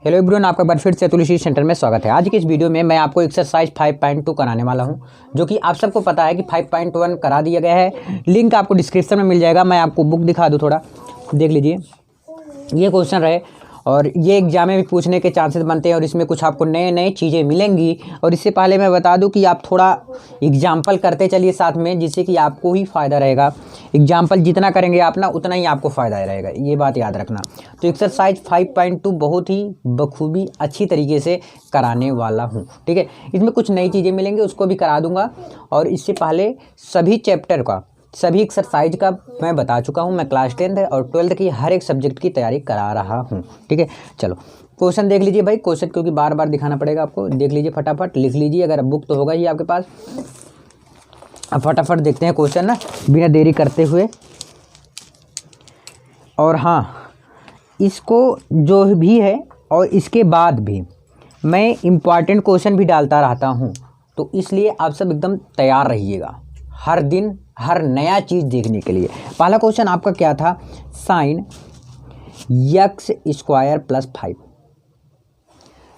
Hello everyone, आपका बार फिर से अतुल सेंटर में स्वागत है। आज की इस वीडियो में मैं आपको एक्सरसाइज 5.2 कराने वाला हूं, जो कि आप सबको पता है कि 5.1 करा दिया गया है। लिंक आपको डिस्क्रिप्शन में मिल जाएगा। मैं आपको बुक दिखा दूं, थोड़ा देख लीजिए। ये क्वेश्चन रहे और ये एग्जाम में भी पूछने के चांसेस बनते हैं और इसमें कुछ आपको नए नए चीज़ें मिलेंगी। और इससे पहले मैं बता दूं कि आप थोड़ा एग्जाम्पल करते चलिए साथ में, जिससे कि आपको ही फ़ायदा रहेगा। एग्जाम्पल जितना करेंगे आप ना, उतना ही आपको फ़ायदा रहेगा, ये बात याद रखना। तो एक्सरसाइज 5.2 बहुत ही बखूबी अच्छी तरीके से कराने वाला हूँ, ठीक है। इसमें कुछ नई चीज़ें मिलेंगी, उसको भी करा दूँगा। और इससे पहले सभी चैप्टर का, सभी एक्सरसाइज का मैं बता चुका हूँ। मैं क्लास 10th और 12th की हर एक सब्जेक्ट की तैयारी करा रहा हूँ, ठीक है। चलो क्वेश्चन देख लीजिए भाई। क्वेश्चन क्योंकि बार बार दिखाना पड़ेगा आपको, देख लीजिए, फटाफट लिख लीजिए। अगर बुक तो होगा ही आपके पास। अब फटाफट देखते हैं क्वेश्चन ना, बिना देरी करते हुए। और हाँ, इसको जो भी है और इसके बाद भी मैं इम्पॉर्टेंट क्वेश्चन भी डालता रहता हूँ, तो इसलिए आप सब एकदम तैयार रहिएगा हर दिन हर नया चीज़ देखने के लिए। पहला क्वेश्चन आपका क्या था? Sine x square plus 5।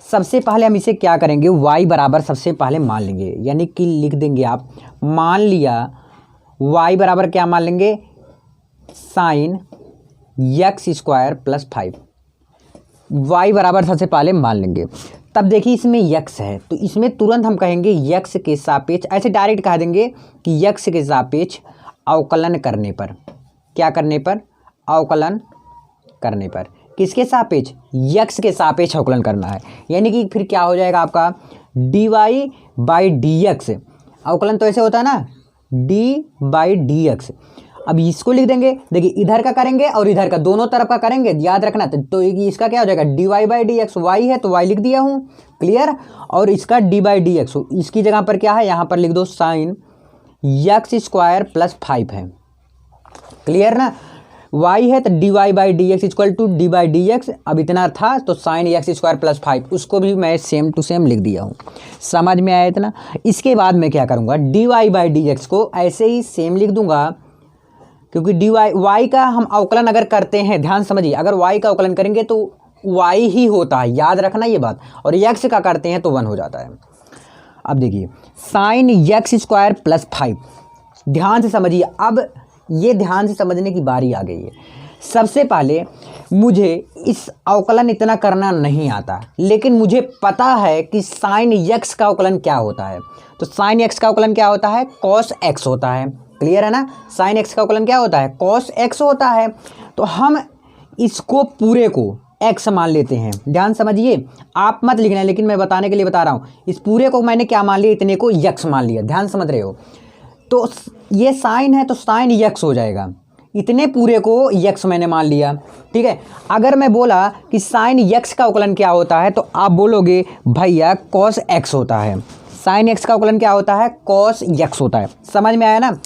सबसे पहले हम इसे क्या करेंगे, y बराबर सबसे पहले मान लेंगे, यानी कि लिख देंगे आप, मान लिया y बराबर क्या मान लेंगे, sine x square plus 5। y बराबर सबसे पहले मान लेंगे। तब देखिए इसमें x है, तो इसमें तुरंत हम कहेंगे x के सापेक्ष, ऐसे डायरेक्ट कह देंगे कि x के सापेक्ष अवकलन करने पर, क्या करने पर, अवकलन करने पर। किसके सापेक्ष? x के सापेक्ष अवकलन करना है। यानी कि फिर क्या हो जाएगा आपका, dy/dx। अवकलन तो ऐसे होता है ना, d/dx। अब इसको लिख देंगे, देखिए इधर का करेंगे और इधर का, दोनों तरफ का करेंगे, याद रखना। तो इसका क्या हो जाएगा, dy/dx। y है तो y लिख दिया हूँ, क्लियर। और इसका d/dx, इसकी जगह पर क्या है, यहाँ पर लिख दो साइन x स्क्वायर प्लस 5 है, क्लियर ना। y है तो dy/dx इक्वल टू d/dx। अब इतना था तो साइन x स्क्वायर प्लस 5, उसको भी मैं सेम टू सेम लिख दिया हूँ। समझ में आया इतना? इसके बाद मैं क्या करूँगा, dy/dx को ऐसे ही सेम लिख दूंगा, क्योंकि y का हम अवकलन अगर करते हैं, ध्यान समझिए, अगर y का अवकलन करेंगे तो y ही होता है, याद रखना ये बात। और x का करते हैं तो 1 हो जाता है। अब देखिए साइन x स्क्वायर प्लस 5, ध्यान से समझिए। अब ये ध्यान से समझने की बारी आ गई है। सबसे पहले मुझे इस अवकलन इतना करना नहीं आता, लेकिन मुझे पता है कि साइन x का अवकलन क्या होता है। तो साइन x का अवकलन क्या होता है, कॉस x होता है, क्लियर है ना। साइन x का अवकलन क्या होता है, कॉस x होता है। तो हम इसको पूरे को x मान लेते हैं, ध्यान समझिए। आप मत लिखना, लेकिन मैं बताने के लिए बता रहा हूँ। इस पूरे को मैंने क्या मान लिया, इतने को x मान लिया, ध्यान समझ रहे हो। तो ये साइन है तो साइन x हो जाएगा, इतने पूरे को x मैंने मान लिया, ठीक है। अगर मैं बोला कि साइन x का अवकलन क्या होता है, तो आप बोलोगे भैया कॉस x होता है। साइन x का अवकलन क्या होता है, कॉस x होता है। समझ में आया ना।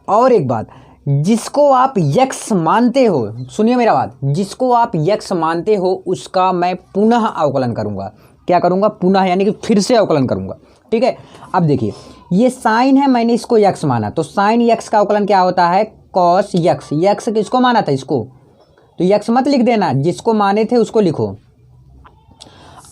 और एक बात, जिसको आप x मानते हो, सुनिए मेरा बात, जिसको आप x मानते हो उसका मैं पुनः अवकलन करूंगा। क्या करूंगा, पुनः, यानी कि फिर से अवकलन करूंगा, ठीक है। अब देखिए ये साइन है, मैंने इसको x माना, तो साइन x का अवकलन क्या होता है, कॉस x। x किसको माना था, इसको, तो x मत लिख देना, जिसको माने थे उसको लिखो।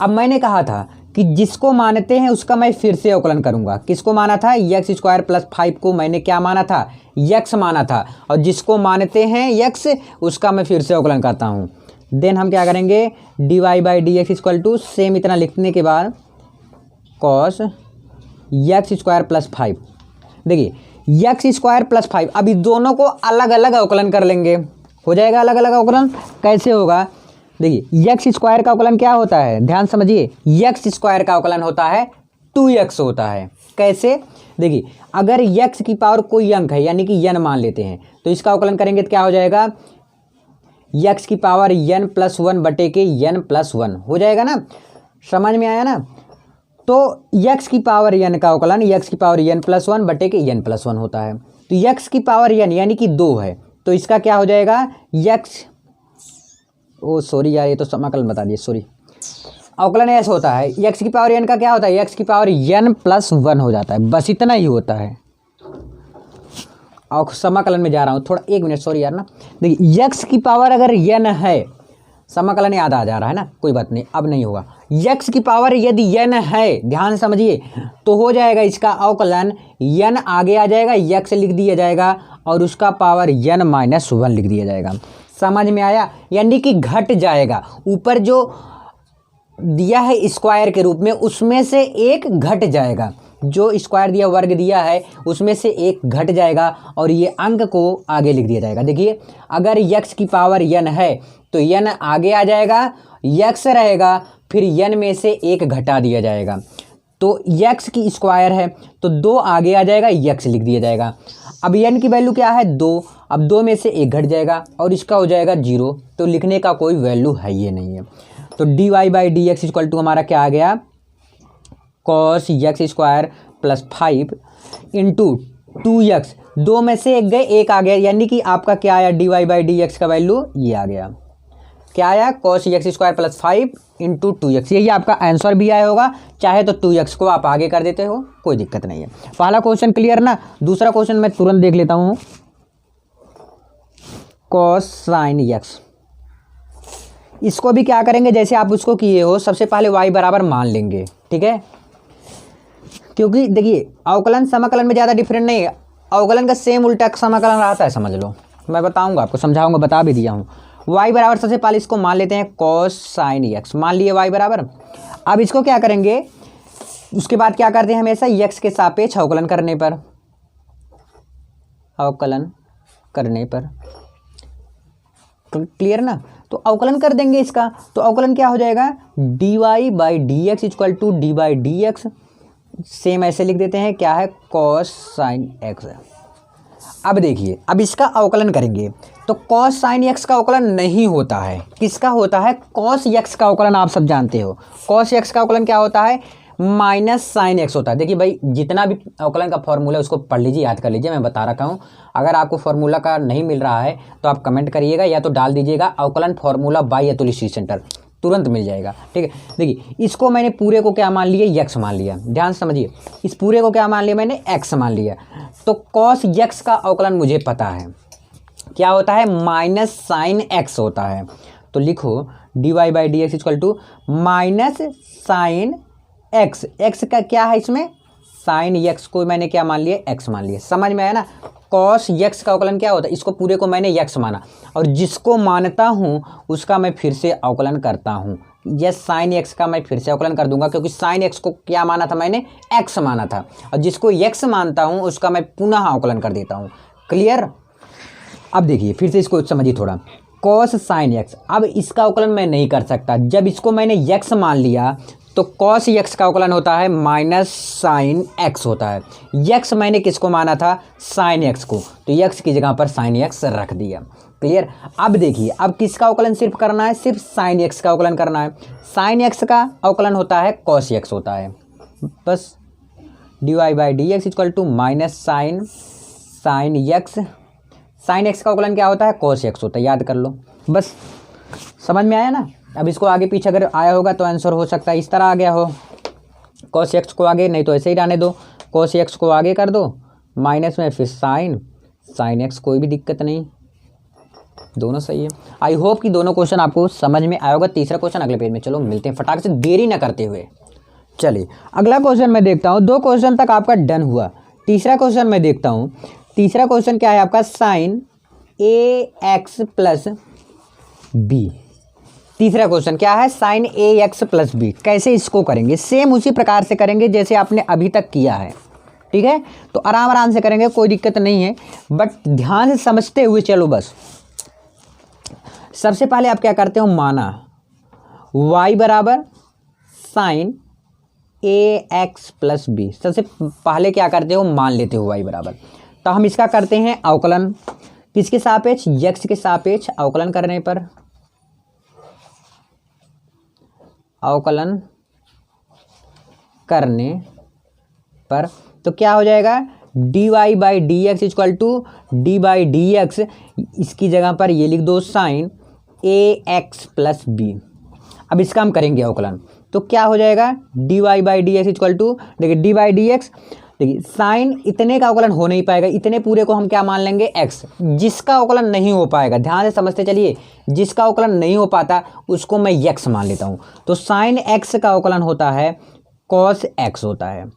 अब मैंने कहा था कि जिसको मानते हैं उसका मैं फिर से अवकलन करूंगा। किसको माना था, x स्क्वायर प्लस 5 को मैंने क्या माना था, x माना था। और जिसको मानते हैं x, उसका मैं फिर से अवकलन करता हूँ। देन हम क्या करेंगे, dy/dx इक्वल टू सेम इतना लिखने के बाद कॉस x स्क्वायर प्लस 5। देखिए x स्क्वायर प्लस 5, अब इस दोनों को अलग अलग अवकलन कर लेंगे, हो जाएगा अलग अलग अवकलन। कैसे होगा, देखिए x स्क्वायर का अवकलन क्या होता है, ध्यान समझिए। x स्क्वायर का अवकलन होता है 2x होता है। कैसे, देखिए अगर x की पावर कोई अंक है, यानी कि n मान लेते हैं, तो इसका अवकलन करेंगे तो क्या हो जाएगा, x की पावर n प्लस 1 बटे के n प्लस 1 हो जाएगा ना। समझ में आया ना। तो x की पावर n का अवकलन x की पावर n प्लस 1 बटे के n प्लस 1 होता है। तो x की पावर n यानी कि 2 है, तो इसका क्या हो जाएगा, x, ओ सॉरी यार, ये तो समाकलन बता दिए, सॉरी। अवकलन ऐसा होता है, x की पावर n का क्या होता है, x की पावर n प्लस 1 हो जाता है, बस इतना ही होता है। और समाकलन में जा रहा हूँ थोड़ा, 1 मिनट, सॉरी यार ना। देखिए x की पावर अगर n है समाकलन याद आ जा रहा है ना, कोई बात नहीं, अब नहीं होगा। यक्स की पावर यदि n है, ध्यान समझिए, तो हो जाएगा इसका अवकलन n आगे आ जाएगा, यक्स लिख दिया जाएगा और उसका पावर n-1 लिख दिया जाएगा। समझ में आया? यानी कि घट जाएगा, ऊपर जो दिया है स्क्वायर के रूप में उसमें से एक घट जाएगा, जो स्क्वायर दिया वर्ग दिया है उसमें से एक घट जाएगा और ये अंक को आगे लिख दिया जाएगा। देखिए अगर यक्स की पावर n है तो n आगे आ जाएगा, यक्स रहेगा, फिर n में से एक घटा दिया जाएगा। तो यक्स की स्क्वायर है तो 2 आगे आ जाएगा, यक्स लिख दिया जाएगा। अब n की वैल्यू क्या है 2, अब 2 में से एक घट जाएगा और इसका हो जाएगा 0, तो लिखने का कोई वैल्यू है ये नहीं है। तो dy/dx इक्वल टू हमारा क्या आ गया, cos x square plus 5 into 2x, 2 में से एक गए, एक आ गया, यानी कि आपका क्या आया dy/dx का वैल्यू ये आ गया, क्या आया cos x square plus 5 into 2x। यही आपका आंसर भी आया होगा, चाहे तो 2x को आप आगे कर देते हो, कोई दिक्कत नहीं है। पहला क्वेश्चन क्लियर ना। दूसरा क्वेश्चन मैं तुरंत देख लेता हूँ, cos sin x। इसको भी क्या करेंगे, जैसे आप उसको किए हो, सबसे पहले y बराबर मान लेंगे, ठीक है, क्योंकि देखिए अवकलन समाकलन में ज़्यादा डिफरेंट नहीं है, अवकलन का सेम उल्टा समाकलन रहता है, समझ लो, मैं बताऊंगा आपको, समझाऊंगा, बता भी दिया हूँ। y बराबर सबसे पहले इसको मान लेते हैं cos sin x, मान लिए y बराबर। अब इसको क्या करेंगे, उसके बाद क्या करते हैं हमेशा x के सापेक्ष अवकलन करने पर, अवकलन करने पर, क्लियर ना। तो अवकलन कर देंगे इसका, तो अवकलन क्या हो जाएगा dy/dx equal to d/dx, same ऐसे लिख देते हैं, क्या है cos sin x। अब देखिए अब इसका अवकलन करेंगे तो cos sin x का अवकलन नहीं होता है, किसका होता है, cos x का अवकलन आप सब जानते हो। cos x का अवकलन क्या होता है, माइनस sin x होता है। देखिए भाई जितना भी अवकलन का फॉर्मूला है उसको पढ़ लीजिए, याद कर लीजिए, मैं बता रखा हूँ। अगर आपको फॉर्मूला का नहीं मिल रहा है तो आप कमेंट करिएगा या तो डाल दीजिएगा अवकलन formula by Atul C centre, तुरंत मिल जाएगा, ठीक है। देखिए इसको मैंने पूरे को क्या मान लिया, x मान लिया, ध्यान समझिए, इस पूरे को क्या मान लिया मैंने, x मान लिया। तो cos x का अवकलन मुझे पता है क्या होता है, माइनस साइन x होता है। तो लिखो dy/dx equal to minus sine x, x का क्या है इसमें, साइन x को मैंने क्या मान लिया, x मान लिया। समझ में आया ना। cos x का अवकलन क्या होता है, इसको पूरे को मैंने x माना और जिसको मानता हूँ उसका मैं फिर से अवकलन करता हूँ। यह साइन x का मैं फिर से अवकलन कर दूंगा क्योंकि साइन x को क्या माना था मैंने, x माना था, और जिसको x मानता हूँ उसका मैं पुनः अवकलन कर देता हूँ। क्लियर। अब देखिए फिर से इसको समझिए थोड़ा, cos sin x, अब इसका अवकलन मैं नहीं कर सकता, जब इसको मैंने x मान लिया तो cos x का अवकलन होता है माइनस साइन x होता है। x मैंने किसको माना था, साइन x को, तो x की जगह पर साइन x रख दिया। क्लियर। अब देखिए अब किसका अवकलन सिर्फ करना है, सिर्फ साइन x का अवकलन करना है। साइन x का अवकलन होता है cos x होता है, बस dy/dx equal to minus sine x, sine x का अवकलन क्या होता है, cos x होता है, याद कर लो, बस समझ में आया ना। अब इसको आगे पीछे अगर आया होगा तो आंसर हो सकता है इस तरह आ गया हो, cos x को आगे, नहीं तो ऐसे ही रहने दो, cos x को आगे कर दो, माइनस में फिर साइन x, कोई भी दिक्कत नहीं, दोनों सही है। आई होप कि दोनों क्वेश्चन आपको समझ में आया होगा। तीसरा क्वेश्चन अगले पेज में, चलो मिलते हैं फटाक से, देरी ना करते हुए। चलिए अगला क्वेश्चन मैं देखता हूँ, 2 क्वेश्चन तक आपका डन हुआ। तीसरा क्वेश्चन मैं देखता हूँ, तीसरा क्वेश्चन क्या है आपका, साइन ax प्लस बी। तीसरा क्वेश्चन क्या है, साइन ax प्लस बी। कैसे इसको करेंगे, सेम उसी प्रकार से करेंगे जैसे आपने अभी तक किया है, ठीक है। तो आराम आराम से करेंगे, कोई दिक्कत नहीं है, बट ध्यान से समझते हुए चलो। बस सबसे पहले आप क्या करते हो, माना y बराबर साइन ax प्लस बी। सबसे पहले क्या करते हो, मान लेते हो y बराबर। तो हम इसका करते हैं अवकलन, किसके सापेक्ष, x के सापेक्ष अवकलन करने पर, अवकलन करने पर तो क्या हो जाएगा, dy/dx इक्वल टू d/dx, इसकी जगह पर ये लिख दो साइन ax प्लस बी। अब इसका हम करेंगे अवकलन, तो क्या हो जाएगा dy/dx इक्वल टू, देखिए dy/dx, देखिए साइन इतने का अवकलन हो नहीं पाएगा, इतने पूरे को हम क्या मान लेंगे एक्स। जिसका अवकलन नहीं हो पाएगा, ध्यान से समझते चलिए, जिसका अवकलन नहीं हो पाता उसको मैं एक्स मान लेता हूँ। तो साइन एक्स का अवकलन होता है कॉस एक्स होता है।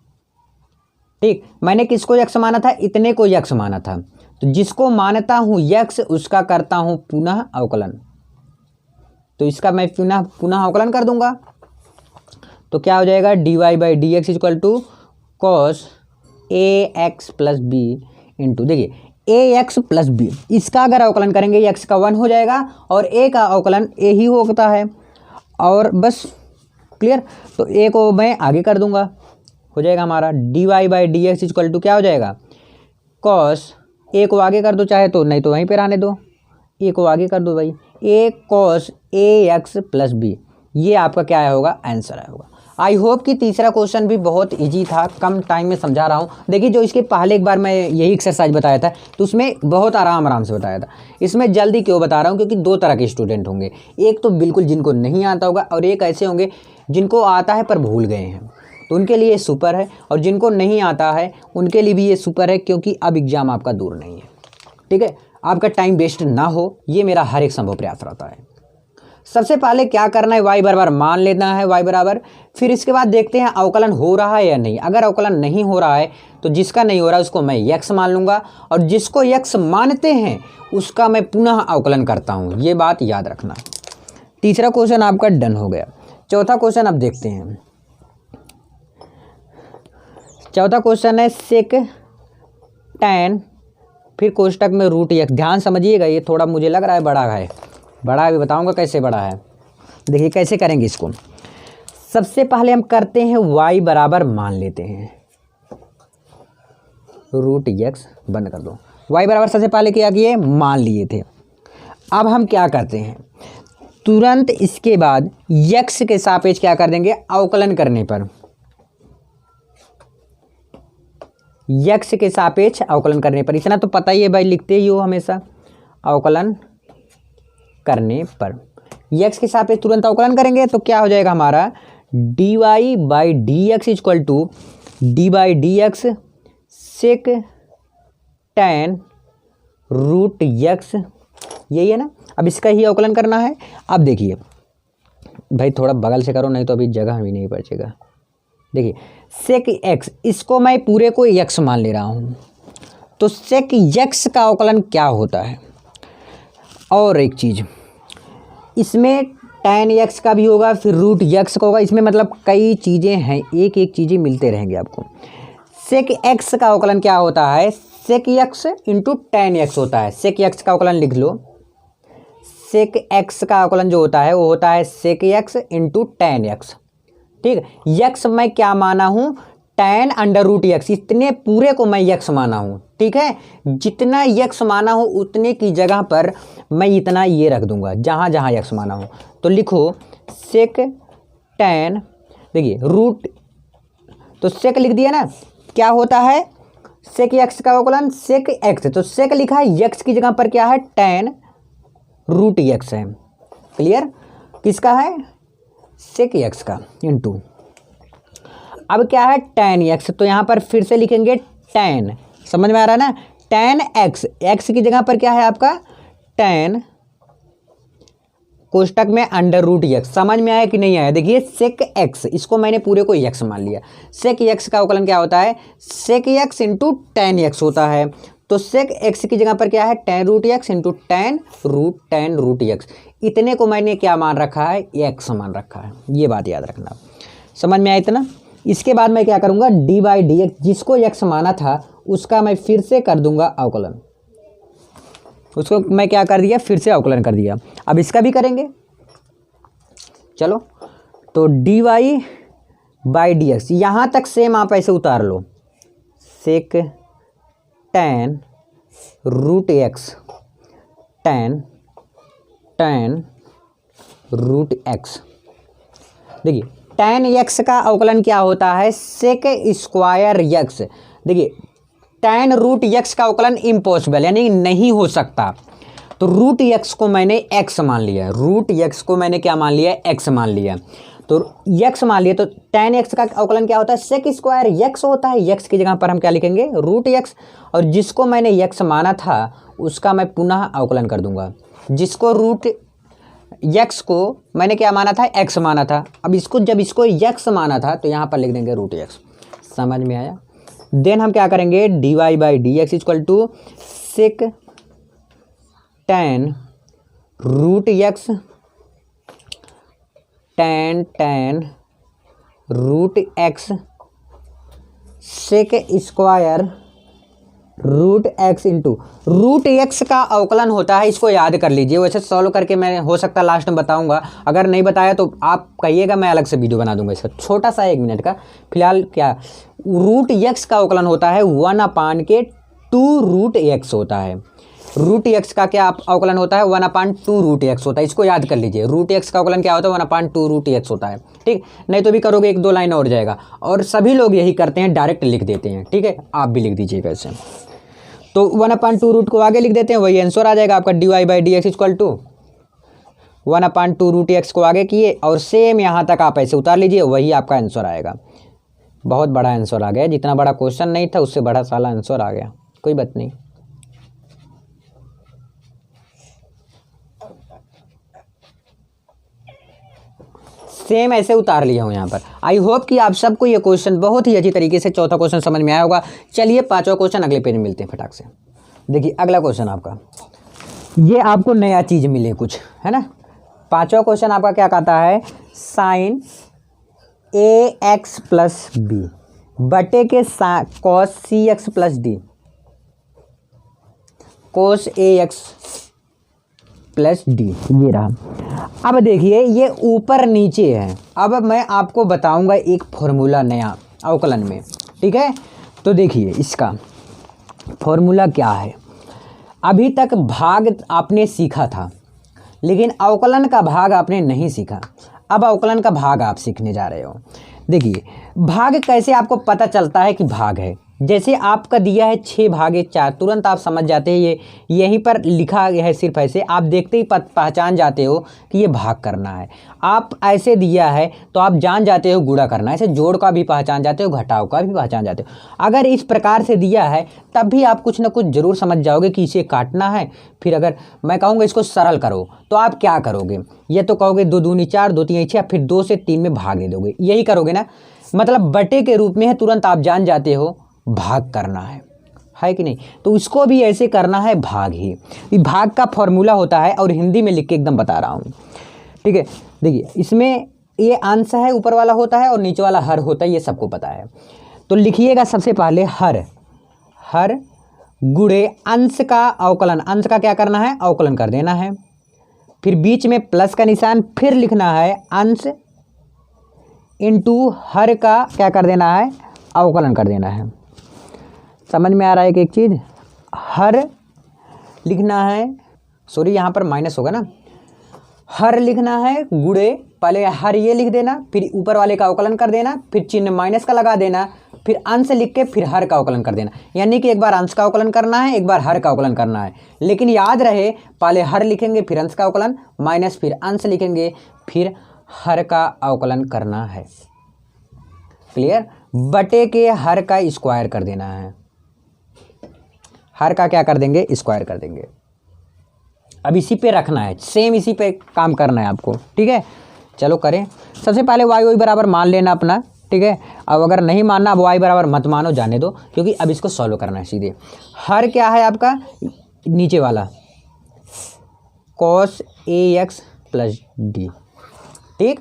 ठीक, मैंने किसको एक्स माना था, इतने को एक्स माना था। तो जिसको मानता हूँ एक्स उसका करता हूँ पुनः अवकलन, तो इसका मैं पुनः अवकलन कर दूंगा। तो क्या हो जाएगा, d y by d x equal to cos a x plus b into, देखिए ए एक्स प्लस बी, इसका अगर अवकलन करेंगे एक्स का 1 हो जाएगा और ए का अवकलन ए ही होता है, और बस क्लियर। तो ए को मैं आगे कर दूंगा, हो जाएगा हमारा d y by d x equal to क्या हो जाएगा, कॉस ए को आगे कर दो चाहे तो, नहीं तो वहीं पर आने दो, ए को आगे कर दो भाई, ए cos a x plus B, ये आपका क्या होगा, आंसर आया होगा। आई होप कि तीसरा क्वेश्चन भी बहुत इजी था, कम टाइम में समझा रहा हूँ। देखिए जो इसके पहले एक बार मैं यही एक्सरसाइज बताया था तो उसमें बहुत आराम से बताया था, इसमें जल्दी क्यों बता रहा हूँ, क्योंकि दो तरह के स्टूडेंट होंगे, एक तो बिल्कुल जिनको नहीं आता होगा और एक ऐसे होंगे जिनको आता है पर भूल गए हैं, तो उनके लिए सुपर है, और जिनको नहीं आता है उनके लिए भी ये सुपर है, क्योंकि अब एग्ज़ाम आपका दूर नहीं है। ठीक है, आपका टाइम वेस्ट ना हो, ये मेरा हर एक संभव प्रयास रहता है। सबसे पहले क्या करना है, वाई बराबर मान लेना है, वाई बराबर, फिर इसके बाद देखते हैं अवकलन हो रहा है या नहीं। अगर अवकलन नहीं हो रहा है तो जिसका नहीं हो रहा है उसको मैं यक्स मान लूँगा, और जिसको यक्स मानते हैं उसका मैं पुनः अवकलन करता हूँ, ये बात याद रखना। तीसरा क्वेश्चन आपका डन हो गया। चौथा क्वेश्चन अब देखते हैं। चौथा क्वेश्चन है सेक टैन, फिर कोष्टक में रूट एक्स। ध्यान समझिएगा, ये थोड़ा मुझे लग रहा है बड़ा है, बड़ा भी बताऊंगा कैसे बड़ा है। देखिए कैसे करेंगे इसको, सबसे पहले हम करते हैं y बराबर मान लेते हैं रूट एक्स, बंद कर दो। y बराबर सबसे पहले क्या किए, मान लिए थे। अब हम क्या करते हैं, तुरंत इसके बाद x के सापेक्ष क्या कर देंगे, अवकलन करने पर x के सापेक्ष अवकलन करने पर, इतना तो पता ही है भाई, लिखते ही हो हमेशा, अवकलन करने पर x के सापेक्ष तुरंत अवकलन करेंगे तो क्या हो जाएगा हमारा, d y by d x equal to d by d x sec tan root x, यही है ना। अब इसका ही अवकलन करना है। अब देखिए भाई थोड़ा बगल से करो, नहीं तो अभी जगह भी नहीं बचेगा। देखिए सेक एक्स, इसको मैं पूरे को एक्स मान ले रहा हूँ, तो सेक एक्स का अवकलन क्या होता है। और एक चीज़, इसमें टैन एक्स का भी होगा, फिर रूट एक्स का होगा, इसमें मतलब कई चीज़ें हैं, एक एक चीज़ें मिलते रहेंगे आपको। सेक एक्स का अवकलन क्या होता है, sec x into tan x होता है। सेक एक्स का अवकलन लिख लो, सेक एक्स का अवकलन जो होता है वो होता है sec x into tan x. ठीक है, यक्स मैं क्या माना हूँ, टैन अंडर रूट एक्स, इतने पूरे को मैं यक्स माना हूँ। ठीक है, जितना यक्स माना हूँ उतने की जगह पर मैं इतना ये रख दूंगा जहाँ जहाँ यक्स माना हूँ। तो लिखो सेक टैन, देखिए रूट, तो सेक लिख दिया ना, क्या होता है सेक एक्स का अवकलन सेक एक्स, तो सेक लिखा है, यक्स की जगह पर क्या है, टैन रूट एक्स है। क्लियर, किसका है, सेक एक्स का इंटू, अब क्या है टैन एक्स, तो यहाँ पर फिर से लिखेंगे टैन, समझ में आ रहा है ना, टैन एक्स, एक्स की जगह पर क्या है आपका टैन कोष्टक में अंडर रूट एक्स। समझ में आया कि नहीं आया, देखिए सेक एक्स, इसको मैंने पूरे को एक्स मान लिया। सेक एक्स का अवकलन क्या होता है, sec x into tan x होता है, तो सेक एक्स की जगह पर क्या है tan root x into tan root x, इतने को मैंने क्या मान रखा है, एक्स मान रखा है। ये बात याद रखना, समझ में आया इतना। इसके बाद मैं क्या करूँगा, डी बाई डी एक्स, जिसको एक्स माना था उसका मैं फिर से कर दूंगा अवकलन, उसको मैं क्या कर दिया, फिर से अवकलन कर दिया। अब इसका भी करेंगे, चलो। तो d y by d x, यहाँ तक सेम आप ऐसे उतार लो, sec tan root x, tan root x. देखिए टैन एक्स का अवकलन क्या होता है, सेक स्क्वायर एक्स। देखिए टैन रूट एक्स का अवकलन इम्पॉसिबल, यानी नहीं हो सकता, तो रूट एक्स को मैंने एक्स मान लिया, रूट एक्स को मैंने क्या मान लिया, एक्स मान लिया। तो तो यक्स मान लिए तो tan x का अवकलन क्या होता है, सेक स्क्वायर यक्स होता है। यक्स की जगह पर हम क्या लिखेंगे, रूट यक्स। और जिसको मैंने यक्स माना था उसका मैं पुनः अवकलन कर दूंगा। जिसको रूट यक्स को मैंने क्या माना था, एक्स माना था। अब इसको जब इसको यक्स माना था तो यहाँ पर लिख देंगे रूट यक्स। समझ में आया। देन हम क्या करेंगे, dy by d x equal to sec tan root x tan root x sec square root x into root x का अवकलन होता है। इसको याद कर लीजिए। वैसे सॉल्व करके मैं हो सकता है लास्ट में बताऊंगा, अगर नहीं बताया तो आप कहिएगा, मैं अलग से वीडियो बना दूंगा इसका, छोटा सा 1 मिनट का। फिलहाल क्या रूट एक्स का अवकलन होता है 1/2 रूट एक्स होता है। रूट एक्स का क्या अवकलन होता है, 1/2 रूट एक्स होता है। इसको याद कर लीजिए। रूट एक्स का अवकलन क्या होता है, 1/2 रूट एक्स होता है। ठीक, नहीं तो भी करोगे 1-2 लाइन और जाएगा। और सभी लोग यही करते हैं, डायरेक्ट लिख देते हैं। ठीक है, आप भी लिख दीजिएगा ऐसे। तो 1/2 रूट को आगे लिख देते हैं, वही आंसर आ जाएगा आपका। dy by d x equal to 1/2 root x को आगे किए और सेम यहाँ तक आप ऐसे उतार लीजिए, वही आपका आंसर आएगा। बहुत बड़ा आंसर आ गया, जितना बड़ा क्वेश्चन नहीं था उससे बड़ा साला आंसर आ गया। कोई बात नहीं। सेम ऐसे उतार लिया हूँ यहाँ पर। आई होप कि आप सबको ये क्वेश्चन बहुत ही अच्छी तरीके से चौथा क्वेश्चन समझ में आया होगा। चलिए 5वां क्वेश्चन अगले पेज में मिलते हैं फटाक से। देखिए अगला क्वेश्चन आपका, ये आपको नया चीज़ मिले कुछ, है ना। 5वां क्वेश्चन आपका क्या कहता है, साइन ax प्लस बी बटे के cos c x plus D, कोस ax प्लस डी, ये रहा। अब देखिए ये ऊपर नीचे है। अब मैं आपको बताऊंगा एक फॉर्मूला नया अवकलन में। ठीक है, तो देखिए इसका फॉर्मूला क्या है। अभी तक भाग आपने सीखा था, लेकिन अवकलन का भाग आपने नहीं सीखा। अब अवकलन का भाग आप सीखने जा रहे हो। देखिए भाग कैसे आपको पता चलता है कि भाग है। जैसे आपका दिया है 6/4, तुरंत आप समझ जाते हैं, ये यहीं पर लिखा गया है। सिर्फ ऐसे आप देखते ही पहचान जाते हो कि ये भाग करना है। आप ऐसे दिया है तो आप जान जाते हो गुणा करना है। ऐसे जोड़ का भी पहचान जाते हो, घटाव का भी पहचान जाते हो। अगर इस प्रकार से दिया है तब भी आप कुछ ना कुछ जरूर समझ जाओगे कि इसे काटना है। फिर अगर मैं कहूँगा इसको सरल करो तो आप क्या करोगे, ये तो कहोगे 2 दूनी 4, 2 3 6, फिर 2 से 3 में भाग दे दोगे। यही करोगे ना, मतलब बटे के रूप में है, तुरंत आप जान जाते हो भाग करना है कि नहीं। तो इसको भी ऐसे करना है, भाग ही भाग का फॉर्मूला होता है। और हिंदी में लिख के एकदम बता रहा हूँ। ठीक है, देखिए इसमें ये अंश है, ऊपर वाला होता है और नीचे वाला हर होता है, ये सबको पता है। तो लिखिएगा सबसे पहले हर गुणे अंश का अवकलन। अंश का क्या करना है, अवकलन कर देना है। फिर बीच में प्लस का निशान, फिर लिखना है अंश इंटू हर का क्या कर देना है, अवकलन कर देना है। समझ में आ रहा है कि एक चीज़, हर लिखना है, सॉरी यहाँ पर माइनस होगा ना, हर लिखना है गुणे, पहले हर ये लिख देना, फिर ऊपर वाले का अवकलन कर देना, फिर चिन्ह माइनस का लगा देना, फिर अंश लिख के फिर हर का अवकलन कर देना। यानी कि एक बार अंश का अवकलन करना है, एक बार हर का अवकलन करना है। लेकिन याद रहे पहले हर लिखेंगे फिर अंश का अवकलन, माइनस फिर अंश लिखेंगे फिर हर का अवकलन करना है। क्लियर। बटे के हर का स्क्वायर कर देना है, हर का क्या कर देंगे, स्क्वायर कर देंगे। अब इसी पे रखना है, सेम इसी पे काम करना है आपको। ठीक है, चलो करें। सबसे पहले y बराबर मान लेना अपना। ठीक है, अब अगर नहीं मानना, अब y बराबर मत मानो, जाने दो, क्योंकि अब इसको सॉल्व करना है सीधे। हर क्या है आपका, नीचे वाला cos ax प्लस डी। ठीक,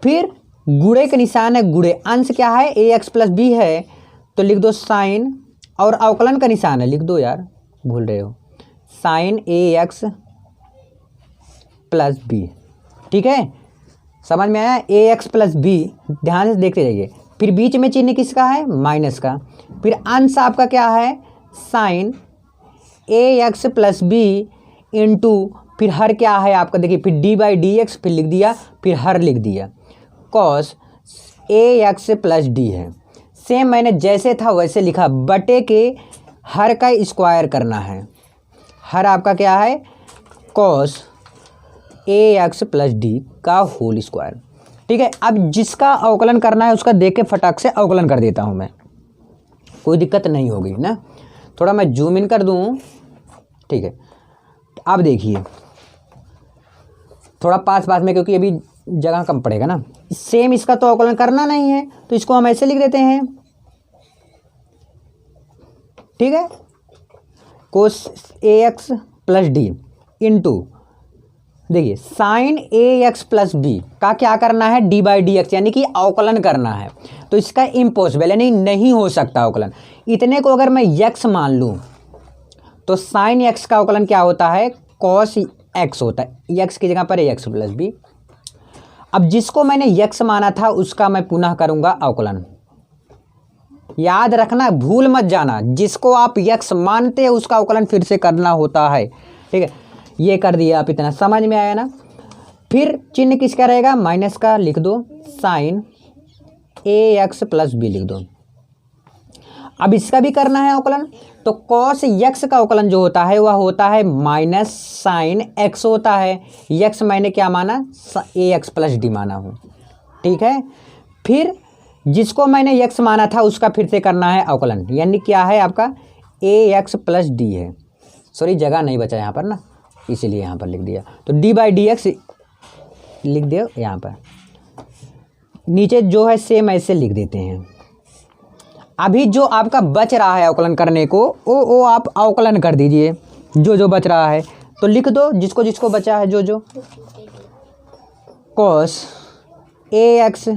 फिर गुणे का निशान है, गुणे अंश क्या है, ax प्लस बी है, तो लिख दो साइन, और अवकलन का निशान है, लिख दो यार, भूल रहे हो, साइन ax प्लस बी। ठीक है, समझ में आया, ax प्लस बी, ध्यान से देखते जाइए। फिर बीच में चिन्ह किसका है, माइनस का। फिर अंश आपका क्या है, sine ax plus b into फिर हर क्या है आपका, देखिए फिर डी बाई डी एक्स, फिर लिख दिया, फिर हर लिख दिया, कॉस ax प्लस डी है। सेम मैंने जैसे था वैसे लिखा, बटे के हर का स्क्वायर करना है। हर आपका क्या है, कॉस ax प्लस डी का होल स्क्वायर। ठीक है। अब जिसका अवकलन करना है उसका देख के फटाक से अवकलन कर देता हूँ मैं, कोई दिक्कत नहीं होगी ना। थोड़ा मैं जूम इन कर दूँ, ठीक है। अब देखिए थोड़ा पास पास में, क्योंकि अभी जगह कम पड़ेगा ना। सेम इसका तो अवकलन करना नहीं है तो इसको हम ऐसे लिख देते हैं, ठीक है। कोस ए एक्स प्लस डी इंटू, देखिए sign a x plus B का क्या करना है, डी बाई डी एक्स, यानी कि अवकलन करना है। तो इसका इम्पॉसिबल यानी नहीं हो सकता अवकलन। इतने को अगर मैं एक्स मान लूँ तो साइन एक्स का अवकलन क्या होता है, कॉस एक्स होता है। एक्स की जगह पर ए एक्स प्लस बी। अब जिसको मैंने एक्स माना था उसका मैं पुनः करूँगा अवकलन। याद रखना, भूल मत जाना, जिसको आप एक्स मानते हैं उसका अवकलन फिर से करना होता है, ठीक है। ये कर दिया आप, इतना समझ में आया ना। फिर चिन्ह किसका रहेगा, माइनस का लिख दो, sine a x plus b लिख दो। अब इसका भी करना है अवकलन, तो कॉस एक्स का अवकलन जो होता है वह होता है माइनस साइन एक्स होता है। एक्स मैंने क्या माना, ए एक्स प्लस डी माना हूँ, ठीक है। फिर जिसको मैंने एक्स माना था उसका फिर से करना है अवकलन, यानी क्या है आपका ए एक्स प्लस डी है। सॉरी जगह नहीं बचा यहाँ पर ना, इसीलिए यहाँ पर लिख दिया। तो डी बाई डी एक्स लिख दो यहाँ पर, नीचे जो है सेम ऐसे लिख देते हैं। अभी जो आपका बच रहा है अवकलन करने को वो आप अवकलन कर दीजिए, जो जो बच रहा है तो लिख दो, जिसको जिसको बचा है जो जो। Cos a x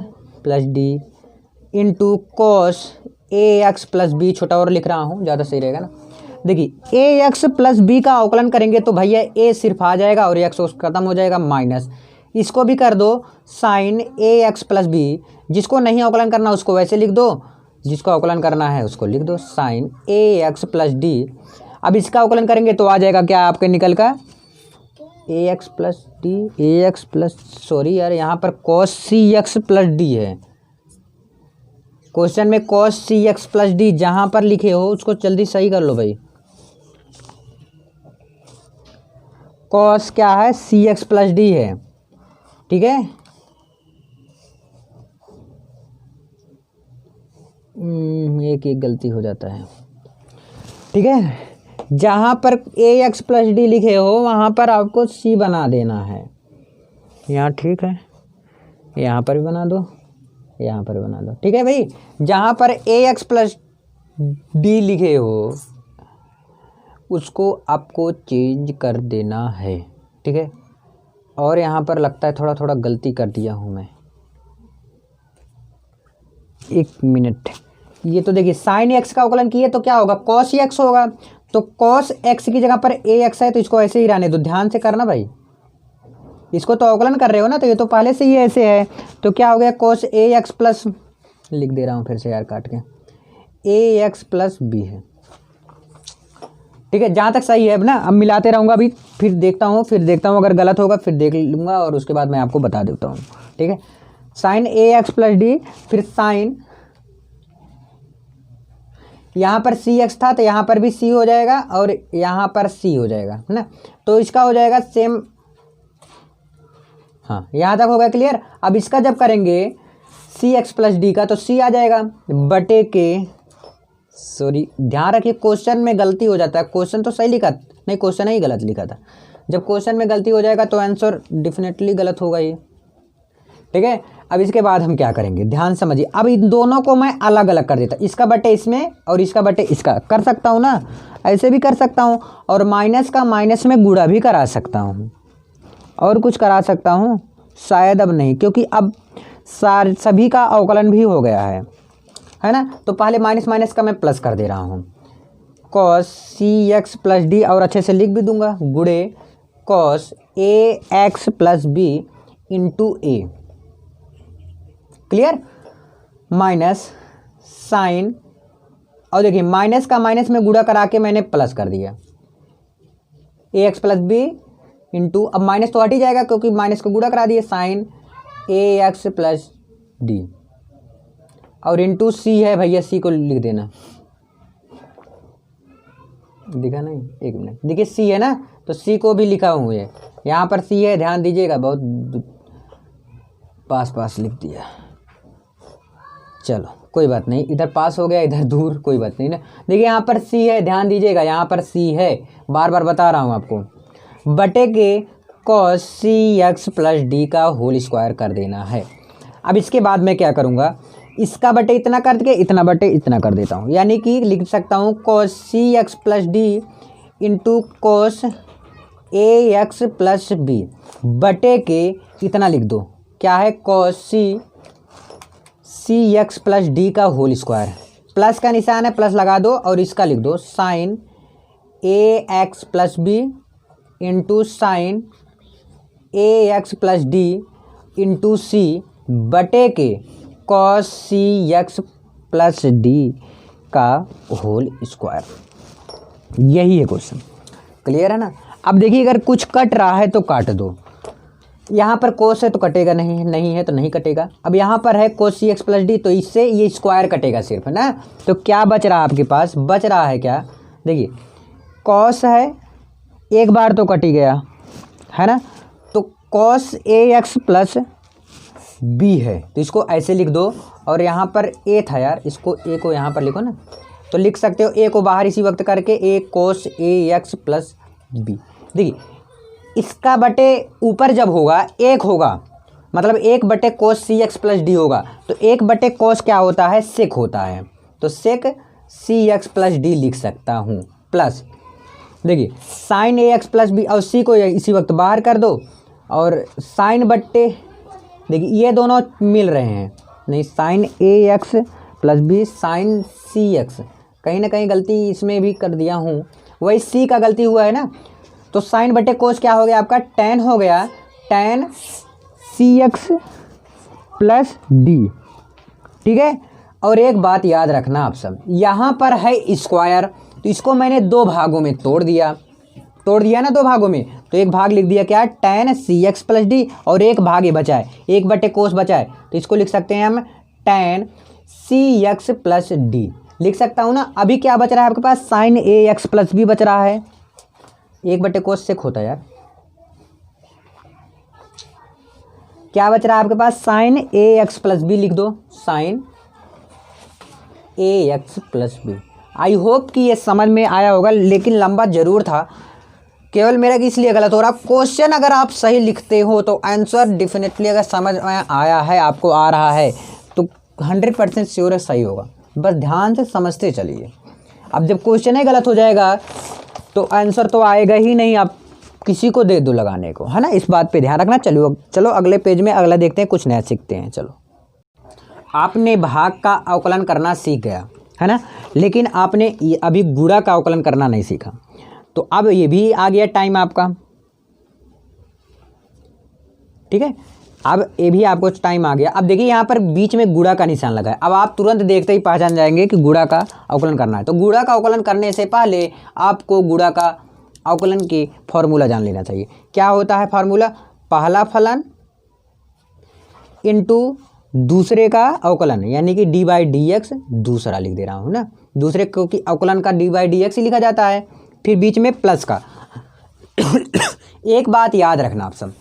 plus d into cos a x plus b, छोटा और लिख रहा हूँ ज़्यादा सही रहेगा ना। देखिए ए एक्स प्लस बी का अवकलन करेंगे तो भैया ए सिर्फ आ जाएगा और एक्स खत्म हो जाएगा, माइनस इसको भी कर दो sine a x plus B. जिसको नहीं अवकलन करना उसको वैसे लिख दो, जिसको अवकलन करना है उसको लिख दो sine a x plus D. अब इसका अवकलन करेंगे तो आ जाएगा क्या आपके निकल का, ए एक्स प्लस डी, ए एक्स प्लस, सॉरी यार यहाँ पर cos c x plus D है। क्वेश्चन में cos c x plus D जहाँ पर लिखे हो उसको जल्दी सही कर लो भाई। कॉस क्या है, सी एक्स प्लस डी है, ठीक है। एक गलती हो जाता है, ठीक है। जहाँ पर ए एक्स प्लस डी लिखे हो वहाँ पर आपको सी बना देना है यहाँ, ठीक है। यहाँ पर भी बना दो, यहाँ पर भी बना दो, ठीक है भाई। जहाँ पर ए एक्स प्लस डी लिखे हो उसको आपको चेंज कर देना है, ठीक है। और यहाँ पर लगता है थोड़ा थोड़ा गलती कर दिया हूँ मैं, एक मिनट। ये तो देखिए साइन एक्स का अवकलन किए तो क्या होगा, कॉस एक्स होगा। तो कॉस एक्स की जगह पर ए एक्स है तो इसको ऐसे ही रहने दो, ध्यान से करना भाई। इसको तो अवकलन कर रहे हो ना, तो ये तो पहले से ही ऐसे है। तो क्या हो गया, कॉस ए एक्स प्लस, लिख दे रहा हूँ फिर से यार काट के, ए एक्स प्लस बी है, ठीक है। जहाँ तक सही है अब ना, अब मिलाते रहूँगा अभी, फिर देखता हूँ अगर गलत होगा फिर देख लूँगा और उसके बाद मैं आपको बता देता हूँ, ठीक है। Sign a x plus D, फिर साइन, यहाँ पर सी एक्स था तो यहाँ पर भी सी हो जाएगा और यहाँ पर सी हो जाएगा, है ना। तो इसका हो जाएगा सेम, हाँ यहाँ तक होगा क्लियर। अब इसका जब करेंगे सी एक्स प्लस डी का तो सी आ जाएगा बटे के, सॉरी ध्यान रखिए क्वेश्चन में गलती हो जाता है, क्वेश्चन तो सही लिखा नहीं, क्वेश्चन ही गलत लिखा था। जब क्वेश्चन में गलती हो जाएगा तो आंसर डेफिनेटली गलत होगा ही, ठीक है। अब इसके बाद हम क्या करेंगे, ध्यान समझिए। अब इन दोनों को मैं अलग अलग कर देता, इसका बटे इसमें और इसका बटे इसका कर सकता हूँ ना, ऐसे भी कर सकता हूँ। और माइनस का माइनस में गुणा भी करा सकता हूँ और कुछ करा सकता हूँ शायद, अब नहीं, क्योंकि अब सभी का अवकलन भी हो गया है ना। तो पहले माइनस माइनस का मैं प्लस कर दे रहा हूँ, cos c x plus D, और अच्छे से लिख भी दूंगा, गुणे cos a x plus b into A, clear, minus sign, और देखिए माइनस का माइनस में गुणा करा के मैंने प्लस कर दिया, ए एक्स प्लस बी इंटू, अब माइनस तो हट ही जाएगा क्योंकि माइनस को गुणा करा दिए, sign a x plus D, और इंटू सी है भैया, सी को लिख देना, दिखा नहीं, एक मिनट, देखिए सी है ना, तो सी को भी लिखा हूँ, ये यहाँ पर सी है, ध्यान दीजिएगा बहुत, पास पास लिख दिया, चलो कोई बात नहीं, इधर पास हो गया इधर दूर, कोई बात नहीं ना। देखिए यहाँ पर सी है, ध्यान दीजिएगा यहाँ पर सी है, बार बार बता रहा हूँ आपको, बटे के cos c x plus d का होल स्क्वायर कर देना है। अब इसके बाद मैं क्या करूँगा, इसका बटे इतना कर के इतना बटे इतना कर देता हूँ, यानी कि लिख सकता हूँ cos c x plus d into cos a x plus b बटे के इतना लिख दो, क्या है cos c x plus d का होल स्क्वायर, प्लस का निशान है प्लस लगा दो और इसका लिख दो sine a x plus b into sine a x plus d into c बटे के cos c x plus d का होल स्क्वायर। यही है क्वेश्चन, क्लियर है ना। अब देखिए अगर कुछ कट रहा है तो काट दो, यहाँ पर कोस है तो कटेगा नहीं, नहीं है तो नहीं कटेगा। अब यहाँ पर है कोस सी एक्स प्लस डी, तो इससे ये स्क्वायर कटेगा सिर्फ, है ना। तो क्या बच रहा है आपके पास, बच रहा है क्या, देखिए कॉस है एक बार तो कट ही गया, है ना। तो cos a x plus B है, तो इसको ऐसे लिख दो, और यहाँ पर ए था यार, इसको ए को यहाँ पर लिखो ना, तो लिख सकते हो ए को बाहर इसी वक्त करके ए कोस ए एक्स प्लस बी। देखिए इसका बटे ऊपर जब होगा एक होगा, मतलब एक बटे कोस सी एक्स प्लस डी होगा, तो एक बटे कोस क्या होता है, सेक होता है, तो सेक सी एक्स प्लस डी लिख सकता हूँ, प्लस देखिए sign a x plus B, और सी को इसी वक्त बाहर कर दो, और साइन बट्टे देखिए ये दोनों मिल रहे हैं, नहीं sign a x plus B sign C x, कहीं ना कहीं गलती इसमें भी कर दिया हूँ, वही सी का गलती हुआ है ना। तो साइन बटे कोस क्या हो गया आपका, टेन हो गया, टेन सी एक्स प्लस डी, ठीक है। और एक बात याद रखना आप सब, यहाँ पर है स्क्वायर, तो इसको मैंने दो भागों में तोड़ दिया ना, दो भागों में, तो एक भाग लिख दिया क्या, टेन सी एक्स प्लस डी, और एक भाग ये बचा है, एक बटे कोस बचा है, तो इसको लिख सकते हैं हम टेन सी एक्स प्लस डी लिख सकता हूँ ना। अभी क्या बच रहा है आपके पास, sine a x plus B बच रहा है, एक बटे कोस सेक होता है यार, क्या बच रहा है आपके पास, sine a x plus b लिख दो, sine a x plus b. I hope कि ये समझ में आया होगा, लेकिन लंबा जरूर था, केवल मेरा कि इसलिए गलत हो रहा। क्वेश्चन अगर आप सही लिखते हो तो आंसर डेफिनेटली अगर समझ में आया है, आपको आ रहा है, तो 100% श्योर है सही होगा, बस ध्यान से समझते चलिए। अब जब क्वेश्चन ही गलत हो जाएगा तो आंसर तो आएगा ही नहीं, आप किसी को दे दो लगाने को, है ना, इस बात पे ध्यान रखना। चलो अगले पेज में अगला देखते हैं, कुछ नया सीखते हैं। चलो आपने भाग का अवकलन करना सीख गया, है ना, लेकिन आपने अभी गुणा का अवकलन करना नहीं सीखा, तो अब ये भी आ गया टाइम आपका, ठीक है, अब ये भी आपको टाइम आ गया। अब देखिए यहाँ पर बीच में गुणा का निशान लगा है, अब आप तुरंत देखते ही पहचान जाएंगे कि गुणा का अवकलन करना है। तो गुणा का अवकलन करने से पहले आपको गुणा का अवकलन की फॉर्मूला जान लेना चाहिए। क्या होता है फॉर्मूला, पहला फलन इंटू दूसरे का अवकलन, यानी कि डी बाई डी एक्स, दूसरा लिख दे रहा हूँ ना, दूसरे को कि अवकलन का डी बाई डी एक्स ही लिखा जाता है, फिर बीच में प्लस का। एक बात याद रखना आप सब,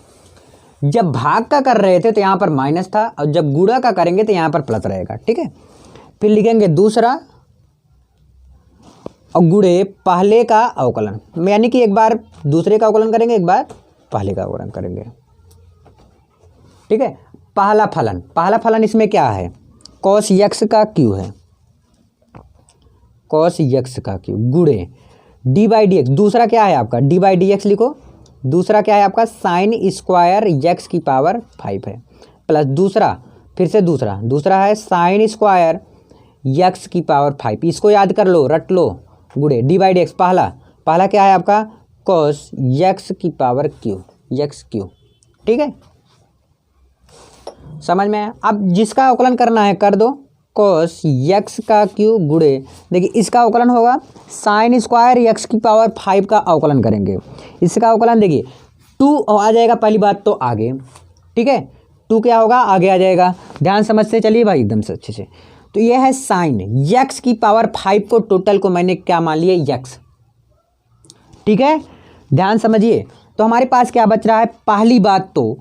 जब भाग का कर रहे थे तो यहाँ पर माइनस था, और जब गुणा का करेंगे तो यहाँ पर प्लस रहेगा, ठीक है। फिर लिखेंगे दूसरा और गुणे पहले का अवकलन, यानी कि एक बार दूसरे का अवकलन करेंगे, एक बार पहले का अवकलन करेंगे, ठीक है। पहला फलन इसमें क्या है, कॉस एक्स का क्यू है, कॉस एक्स का क्यू गुणे डी बाई डी एक्स, दूसरा क्या है आपका, डी बाई डी एक्स लिखो, दूसरा क्या है आपका साइन स्क्वायर एक्स की पावर 5 है, प्लस दूसरा फिर से दूसरा है साइन स्क्वायर एक्स की पावर 5, इसको याद कर लो, रट लो, गुणे डी बाई डी एक्स, पहला क्या है आपका कॉस एक्स की पावर क्यू, एक्स क्यू, ठीक है, समझ में आया। अब जिसका अवकलन करना है कर दो, कॉस एक्स का क्यू गुणे, देखिए इसका अवकलन होगा साइन स्क्वायर एक्स की पावर 5 का अवकलन करेंगे, इसका अवकलन देखिए 2 आ जाएगा, पहली बात तो आगे, ठीक है, 2 क्या होगा आगे आ जाएगा, ध्यान समझते चलिए भाई एकदम से अच्छे से। तो ये है साइन एक्स की पावर 5 को टोटल को मैंने क्या मान लिया, एक्स, ठीक है, ध्यान समझिए। तो हमारे पास क्या बच रहा है, पहली बात तो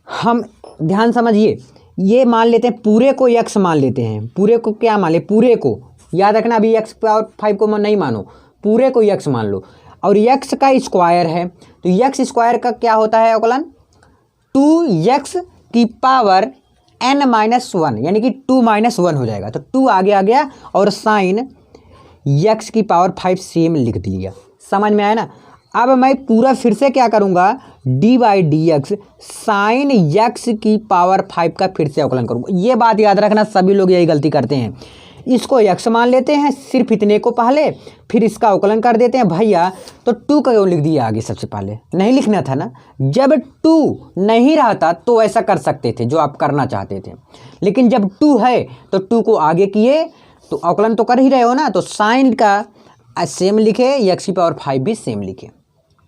हम ध्यान समझिए, ये मान लेते हैं पूरे को x मान लेते हैं, पूरे को क्या मान ले, पूरे को याद रखना, अभी x पावर 5 को नहीं मानो, पूरे को x मान लो, और x का स्क्वायर है, तो x स्क्वायर का क्या होता है अवकलन, 2x की पावर n-1, यानी कि 2 - 1 हो जाएगा, तो 2 आगे आ गया और साइन x की पावर 5 सेम लिख दिया। समझ में आया ना। अब मैं पूरा फिर से क्या करूँगा, d/dx साइन x की पावर 5 का फिर से अवकलन करूँगा। ये बात याद रखना, सभी लोग यही गलती करते हैं, इसको x मान लेते हैं सिर्फ इतने को पहले, फिर इसका अवकलन कर देते हैं। भैया तो 2 क्यों लिख दिया आगे, सबसे पहले नहीं लिखना था ना। जब 2 नहीं रहता तो ऐसा कर सकते थे जो आप करना चाहते थे, लेकिन जब 2 है तो 2 को आगे किए तो अवकलन तो कर ही रहे हो ना, तो साइन का सेम लिखे, x की पावर 5 भी सेम लिखे।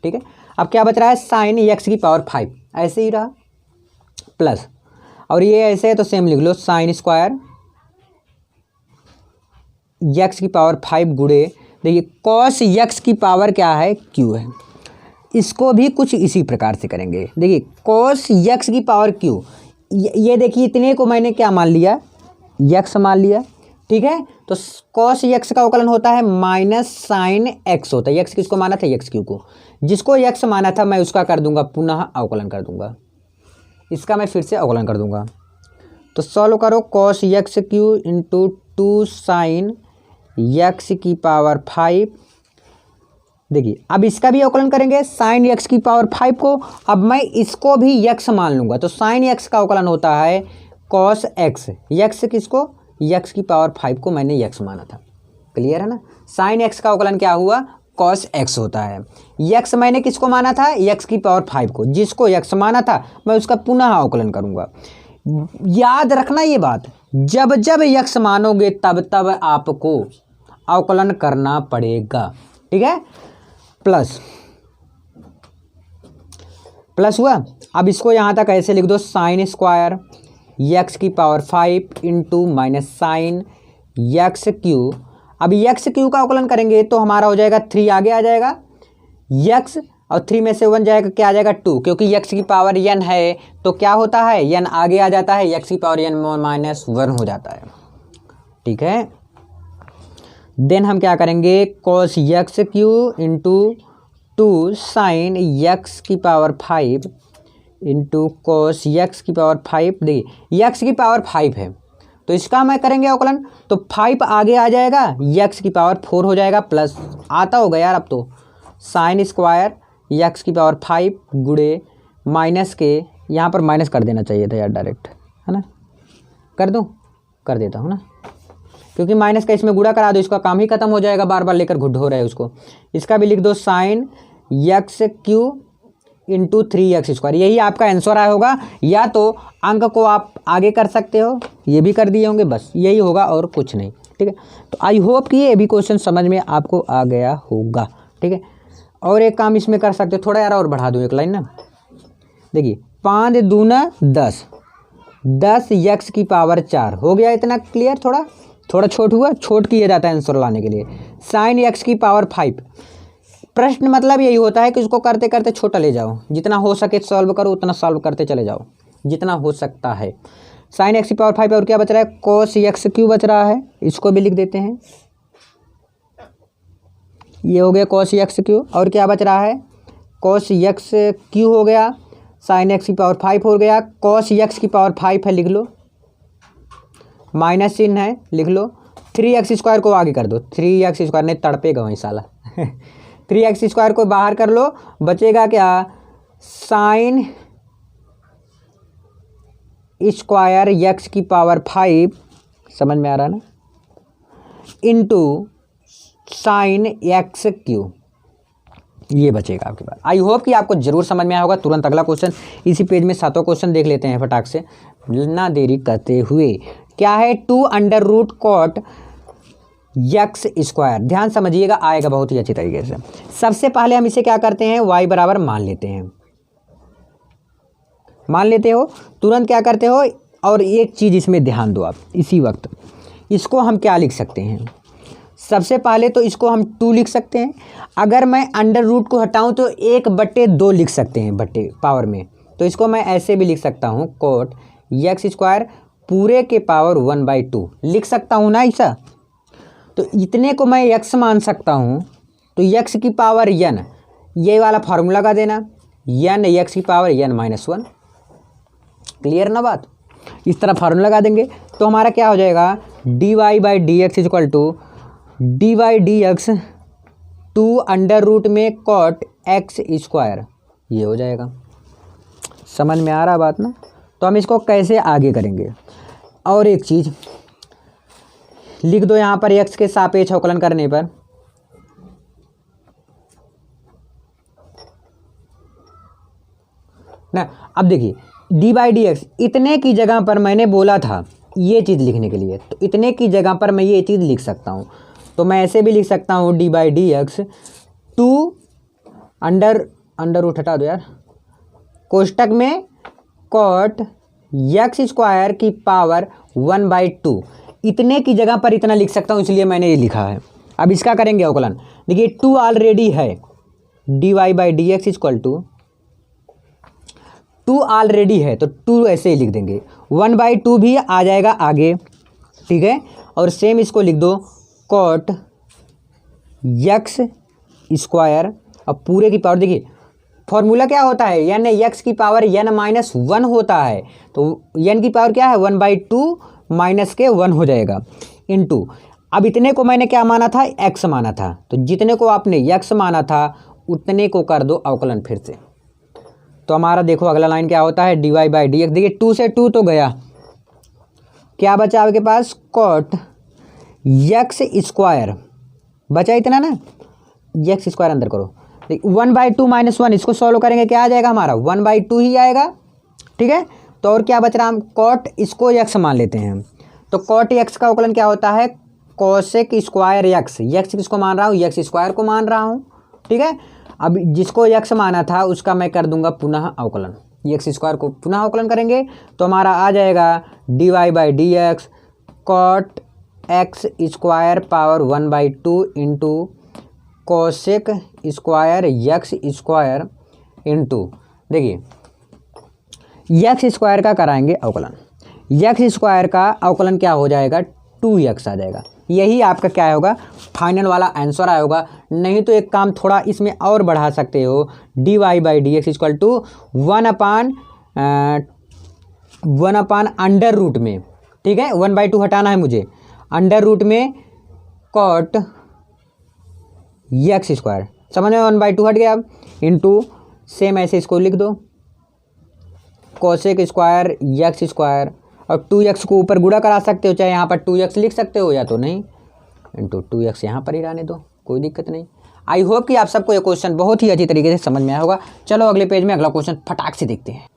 ठीक है, अब क्या बच रहा है, साइन x की पावर 5 ऐसे ही रहा प्लस, और ये ऐसे है तो सेम लिख लो, साइन स्क्वायर x की पावर 5 गुणे, देखिए कॉस x की पावर क्या है, q है। इसको भी कुछ इसी प्रकार से करेंगे। देखिए कॉस x की पावर q, ये देखिए इतने को मैंने क्या मान लिया, x मान लिया। ठीक है, तो कॉस x का अवकलन होता है माइनस साइन x होता है। x किसको माना था, x क्यू को, जिसको x माना था मैं उसका कर दूंगा पुनः अवकलन कर दूंगा, इसका मैं फिर से अवकलन कर दूंगा। तो सॉल्व करो, cos x cube into 2 sine x की पावर 5। देखिए अब इसका भी अवकलन करेंगे साइन x की पावर 5 को। अब मैं इसको भी x मान लूँगा, तो साइन x का अवकलन होता है कॉस x, x किसको, x की पावर 5 को मैंने x माना था। क्लियर है ना। साइन x का अवकलन क्या हुआ, कॉस x होता है। x मैंने किसको माना था, x की पावर 5 को, जिसको x माना था मैं उसका पुनः अवकलन करूँगा। याद रखना ये बात, जब जब x मानोगे तब तब आपको अवकलन करना पड़ेगा। ठीक है, प्लस प्लस हुआ। अब इसको यहाँ तक ऐसे लिख दो, साइन स्क्वायर x की power 5 into minus sine x Q. अब एक्स क्यू का अवकलन करेंगे तो हमारा हो जाएगा 3 आगे आ जाएगा, x और 3 में से 1 जाएगा, क्या आ जाएगा 2, क्योंकि x की पावर n है तो क्या होता है, n आगे आ जाता है, x की पावर n - 1 हो जाता है। ठीक है, देन हम क्या करेंगे, cos x cube into 2 sine x की पावर 5 इंटू कॉस x की पावर 5। देखिए x की पावर 5 है तो इसका मैं करेंगे अवकलन, तो 5 आगे आ जाएगा, x की पावर 4 हो जाएगा, प्लस आता होगा यार अब तो, साइन स्क्वायर x की पावर 5 गुणे माइनस के, यहाँ पर माइनस कर देना चाहिए था यार डायरेक्ट, है ना, कर दूँ, कर देता हूँ ना, क्योंकि माइनस का इसमें गुणा करा दो, इसका काम ही खत्म हो जाएगा, बार बार लेकर घुट हो रहा है उसको। इसका भी लिख दो, sine x cube into 3x², यही आपका आंसर आया होगा। या तो अंक को आप आगे कर सकते हो, ये भी कर दिए होंगे, बस यही होगा और कुछ नहीं। ठीक है, तो आई होप कि ये भी क्वेश्चन समझ में आपको आ गया होगा। ठीक है, और एक काम इसमें कर सकते हो, थोड़ा यार और बढ़ा दूँ एक लाइन ना। देखिए 5 दूना 10, 10x की पावर 4 हो गया, इतना क्लियर, थोड़ा छोट हुआ, छोट किया जाता है आंसर लाने के लिए। साइन x की पावर 5, प्रश्न मतलब यही होता है कि उसको करते करते छोटा ले जाओ, जितना हो सके सॉल्व करो, उतना सॉल्व करते चले जाओ जितना हो सकता है। साइन x की पावर 5 और क्या बच रहा है, कॉस x क्यू बच रहा है, इसको भी लिख देते हैं, ये हो गया कॉस x क्यू, और क्या बच रहा है, कॉस x क्यू हो गया, साइन x की पावर 5 हो गया, कॉस x की पावर 5 है, लिख लो, माइनस चिन्ह है, लिख लो, 3x² को आगे कर दो, 3x² नहीं तड़पेगा वहीं साला 3x² को बाहर कर लो, बचेगा क्या, साइन स्क्वायर x की पावर 5, समझ में आ रहा है ना, इंटू साइन x क्यू, ये बचेगा आपके पास। आई होप कि आपको जरूर समझ में आया होगा। तुरंत अगला क्वेश्चन इसी पेज में 7वां क्वेश्चन देख लेते हैं फटाक से, ना देरी करते हुए। क्या है, 2 √ x²। ध्यान समझिएगा, आएगा बहुत ही अच्छी तरीके से। सबसे पहले हम इसे क्या करते हैं, y बराबर मान लेते हैं, मान लेते हो, तुरंत क्या करते हो, और एक चीज़ इसमें ध्यान दो आप, इसी वक्त इसको हम क्या लिख सकते हैं, सबसे पहले तो इसको हम 2 लिख सकते हैं। अगर मैं अंडर रूट को हटाऊं तो 1/2 लिख सकते हैं, बट्टे पावर में, तो इसको मैं ऐसे भी लिख सकता हूँ, कोट एक्स स्क्वायर पूरे के पावर 1/2 लिख सकता हूँ ना ऐसा। तो इतने को मैं एक्स मान सकता हूँ, तो एक्स की पावर एन, ये वाला फार्मूला लगा देना, एन एक्स की पावर n-1। क्लियर ना बात? इस तरह फार्मूला लगा देंगे तो हमारा क्या हो जाएगा, dy/dx equal to dy/dx 2 under root में कॉट एक्स स्क्वायर, ये हो जाएगा। समझ में आ रहा बात ना? तो हम इसको कैसे आगे करेंगे, और एक चीज़ लिख दो यहाँ पर, एक्स के सापेक्ष अवकलन करने पर ना, अब देखिए dy/dx इतने की जगह पर मैंने बोला था ये चीज़ लिखने के लिए, तो इतने की जगह पर मैं ये चीज़ लिख सकता हूँ। तो मैं ऐसे भी लिख सकता हूँ dy/dx 2 अंडर रूट हटा दो यार, कोष्टक में कॉट एक्स स्क्वायर की पावर 1/2, इतने की जगह पर इतना लिख सकता हूँ, इसलिए मैंने ये लिखा है। अब इसका करेंगे अवकलन। देखिए 2 ऑलरेडी है, dy/dx इक्वल टू 2 ऑलरेडी है, तो 2 ऐसे ही लिख देंगे, 1/2 भी आ जाएगा आगे, ठीक है। और सेम इसको लिख दो, कॉट एक्स स्क्वायर, अब पूरे की पावर, देखिए फॉर्मूला क्या होता है, एन एक्स की पावर n-1 होता है, तो एन की पावर क्या है 1/2 माइनस के 1 हो जाएगा, इनटू अब इतने को मैंने क्या माना था, एक्स माना था, तो जितने को आपने एक्स माना था उतने को कर दो अवकलन फिर से। तो हमारा देखो अगला लाइन क्या होता है, dy/dx, देखिए 2 से 2 तो गया, क्या बचा आपके पास, कॉट एक्स स्क्वायर बचा इतना ना, एक्स स्क्वायर अंदर करो, 1/2 माइनस 1, इसको सॉल्व करेंगे क्या आ जाएगा हमारा 1/2 ही आएगा, ठीक है। तो और क्या बच रहा, हम कॉट इसको एक्स मान लेते हैं, तो कॉट एक्स का अवकलन क्या होता है, कोसेक स्क्वायर एक्स, एक्स किसको मान रहा हूँ, एक्स स्क्वायर को मान रहा हूँ, ठीक है। अब जिसको एक्स माना था उसका मैं कर दूंगा पुनः अवकलन, एक्स स्क्वायर को पुनः अवकलन करेंगे तो हमारा आ जाएगा dy/dx cot x square power 1/2 into cosec square x square into, देखिए एक्स स्क्वायर का कराएंगे अवकलन, एक्स स्क्वायर का अवकलन क्या हो जाएगा 2x आ जाएगा। यही आपका क्या होगा, फाइनल वाला आंसर आया होगा। नहीं तो एक काम थोड़ा इसमें और बढ़ा सकते हो, dy/dx equal to 1/1 under root में, ठीक है, 1/2 हटाना है मुझे, अंडर रूट में कॉट एक्स स्क्वायर, समझ में 1/2 हट गया। अब इंटू सेम ऐसे इसको लिख दो, कोसेक स्क्वायर एक्स स्क्वायर, और 2x को ऊपर गुणा करा सकते हो, चाहे यहाँ पर 2x लिख सकते हो या तो नहीं, इंटू 2x यहाँ पर ही रहने दो, कोई दिक्कत नहीं। आई होप कि आप सबको ये क्वेश्चन बहुत ही अच्छी तरीके से समझ में आया होगा। चलो अगले पेज में अगला क्वेश्चन फटाक से देखते हैं।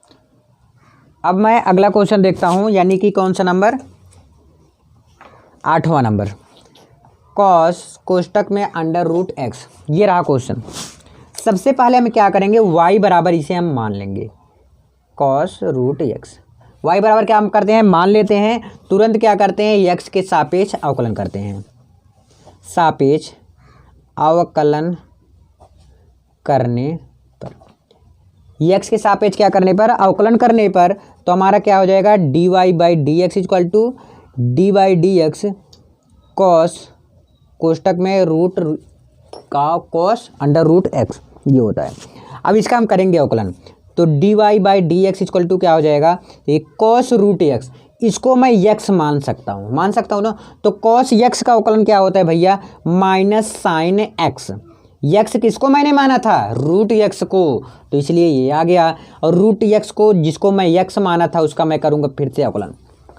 अब मैं अगला क्वेश्चन देखता हूँ, यानी कि कौन सा नंबर, 8वां नंबर, कॉस कोष्टक में अंडर रूट एक्स, ये रहा क्वेश्चन। सबसे पहले हम क्या करेंगे, y बराबर इसे हम मान लेंगे, कॉस रूट एक्स, y बराबर क्या हम करते हैं, मान लेते हैं, तुरंत क्या करते हैं, x के सापेक्ष अवकलन करते हैं, सापेक्ष अवकलन करने पर, x के सापेक्ष क्या करने पर, अवकलन करने पर, तो हमारा क्या हो जाएगा dy/dx equal to dy/dx cos कोष्टक में रूट का कॉस अंडर रूट एक्स, ये होता है। अब इसका हम करेंगे अवकलन, तो dy/dx इक्वल टू क्या हो जाएगा, एक कॉस रूट एक्स, इसको मैं x मान सकता हूँ ना, तो कॉस x का अवकलन क्या होता है भैया, माइनस साइन एक्स, x किसको मैंने माना था, रूट x को, तो इसलिए ये आ गया, और रूट x को जिसको मैं x माना था उसका मैं करूँगा फिर से अवकलन,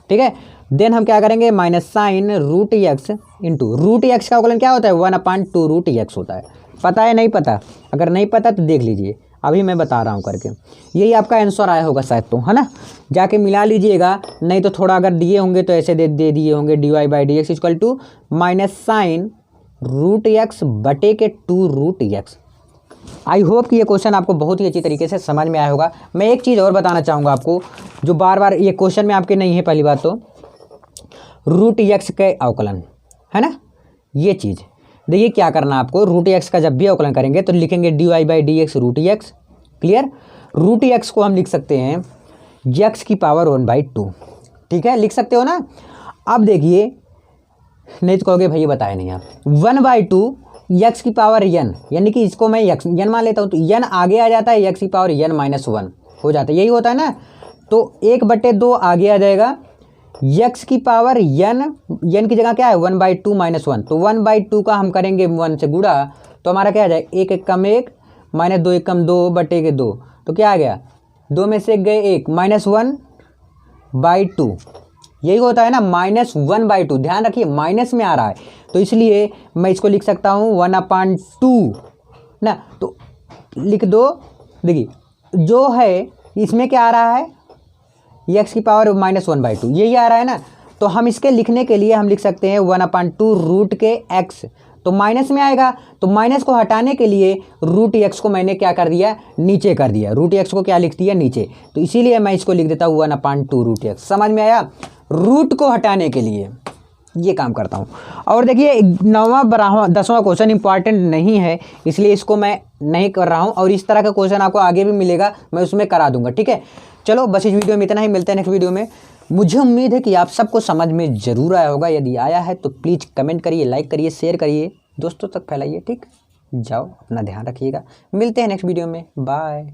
ठीक है। देन हम क्या करेंगे, minus sine root x into root x का अवकलन क्या होता है, 1/2 रूट एक्स होता है। पता है नहीं पता, अगर नहीं पता तो देख लीजिए, अभी मैं बता रहा हूँ करके, यही आपका आंसर आया होगा शायद, तो है ना, जाके मिला लीजिएगा, नहीं तो थोड़ा अगर दिए होंगे तो ऐसे दे दिए होंगे, dy/dx equal to minus sine root x बटे के 2 रूट एक्स। आई होप कि ये क्वेश्चन आपको बहुत ही अच्छी तरीके से समझ में आया होगा। मैं एक चीज़ और बताना चाहूँगा आपको, जो बार बार ये क्वेश्चन में आपके नहीं है, पहली बात तो रूट एक्स के अवकलन, है ना, ये चीज़ देखिए क्या करना आपको, रूट एक्स का जब भी अवकलन करेंगे तो लिखेंगे dy/dx root x, clear. Root x को हम लिख सकते हैं एक्स की पावर 1/2, ठीक है, लिख सकते हो ना। अब देखिए, नहीं तो कहोगे भैया बताए नहीं आप, 1/2 एक्स की पावर n, यानी कि इसको मैं एक्स n मान लेता हूँ, तो n आगे आ जाता है, एक्स की पावर n-1 हो जाता है, यही होता है ना। तो 1/2 आगे आ जाएगा, एक्स की पावर n की जगह क्या है 1/2 - 1, तो 1/2 का हम करेंगे 1 से गुणा, तो हमारा क्या आ जाए 1 × 1 -2 × 2/2, तो क्या आ गया 2 में से 1 गए 1 -1/2, यही होता है ना, -1/2, ध्यान रखिए माइनस में आ रहा है, तो इसलिए मैं इसको लिख सकता हूँ 1/2 ना। तो लिख दो, देखिए जो है इसमें क्या आ रहा है एक्स की पावर -1/2, यही आ रहा है ना। तो हम इसके लिखने के लिए हम लिख सकते हैं 1/2 रूट के एक्स, तो माइनस में आएगा, तो माइनस को हटाने के लिए रूट एक्स को मैंने क्या कर दिया नीचे कर दिया, रूट एक्स को क्या लिख दिया नीचे, तो इसीलिए मैं इसको लिख देता हूँ 1/2 रूट एक्स। समझ में आया, रूट को हटाने के लिए ये काम करता हूँ। और देखिए 9वां 12वां 10वां क्वेश्चन इंपॉर्टेंट नहीं है, इसलिए इसको मैं नहीं कर रहा हूँ, और इस तरह का क्वेश्चन आपको आगे भी मिलेगा, मैं उसमें करा दूंगा, ठीक है। चलो बस इस वीडियो में इतना ही, मिलते हैं नेक्स्ट वीडियो में। मुझे उम्मीद है कि आप सबको समझ में ज़रूर आया होगा, यदि आया है तो प्लीज़ कमेंट करिए, लाइक करिए, शेयर करिए, दोस्तों तक फैलाइए, ठीक। जाओ अपना ध्यान रखिएगा, मिलते हैं नेक्स्ट वीडियो में, बाय।